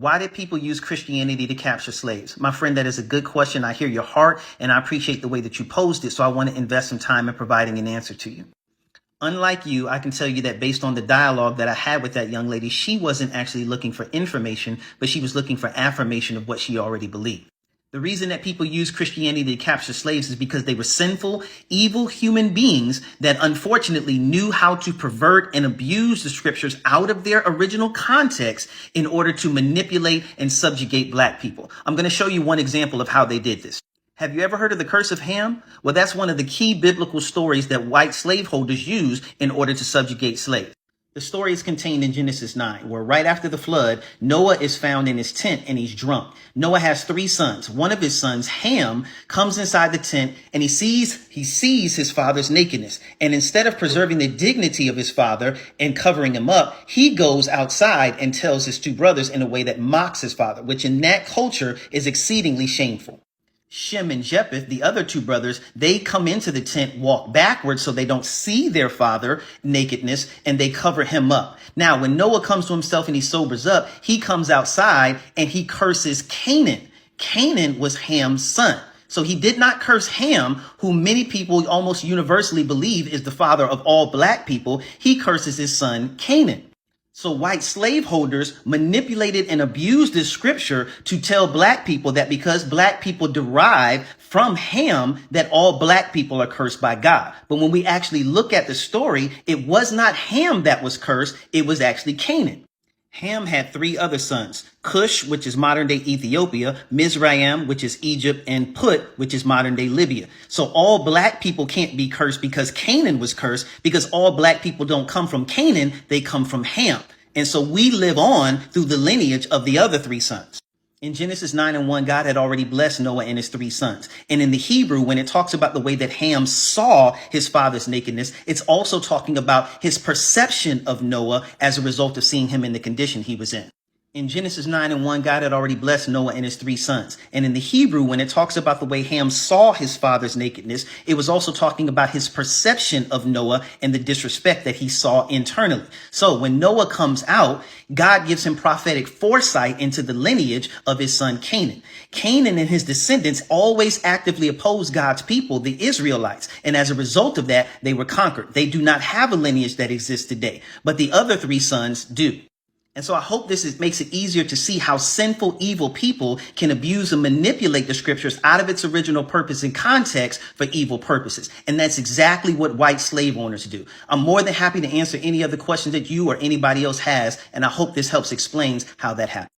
Why did people use Christianity to capture slaves? My friend, that is a good question. I hear your heart and I appreciate the way that you posed it. So I want to invest some time in providing an answer to you. Unlike you, I can tell you that based on the dialogue that I had with that young lady, she wasn't actually looking for information, but she was looking for affirmation of what she already believed. The reason that people use Christianity to capture slaves is because they were sinful, evil human beings that unfortunately knew how to pervert and abuse the scriptures out of their original context in order to manipulate and subjugate black people. I'm going to show you one example of how they did this. Have you ever heard of the curse of Ham? Well, that's one of the key biblical stories that white slaveholders used in order to subjugate slaves. The story is contained in Genesis 9, where right after the flood, Noah is found in his tent and he's drunk. Noah has 3 sons. One of his sons, Ham, comes inside the tent and he sees his father's nakedness. And instead of preserving the dignity of his father and covering him up, he goes outside and tells his 2 brothers in a way that mocks his father, which in that culture is exceedingly shameful. Shem and Japheth, the other 2 brothers, they come into the tent, walk backwards so they don't see their father nakedness, and they cover him up. Now, when Noah comes to himself and he sobers up, he comes outside and he curses Canaan. Canaan was Ham's son. So he did not curse Ham, who many people almost universally believe is the father of all black people. He curses his son Canaan. So white slaveholders manipulated and abused this scripture to tell black people that because black people derive from Ham, that all black people are cursed by God. But when we actually look at the story, it was not Ham that was cursed. It was actually Canaan. Ham had 3 other sons, Cush, which is modern day Ethiopia, Mizraim, which is Egypt, and Put, which is modern day Libya. So all black people can't be cursed because Canaan was cursed, because all black people don't come from Canaan, they come from Ham. And so we live on through the lineage of the other 3 sons. In Genesis 9:1, God had already blessed Noah and his 3 sons. And in the Hebrew, when it talks about the way that Ham saw his father's nakedness, it's also talking about his perception of Noah as a result of seeing him in the condition he was in. In Genesis 9:1, God had already blessed Noah and his 3 sons. And in the Hebrew, when it talks about the way Ham saw his father's nakedness, it was also talking about his perception of Noah and the disrespect that he saw internally. So when Noah comes out, God gives him prophetic foresight into the lineage of his son Canaan. Canaan and his descendants always actively opposed God's people, the Israelites. And as a result of that, they were conquered. They do not have a lineage that exists today, but the other 3 sons do. And so I hope this makes it easier to see how sinful, evil people can abuse and manipulate the scriptures out of its original purpose and context for evil purposes. And that's exactly what white slave owners do. I'm more than happy to answer any other questions that you or anybody else has. And I hope this helps explain how that happened.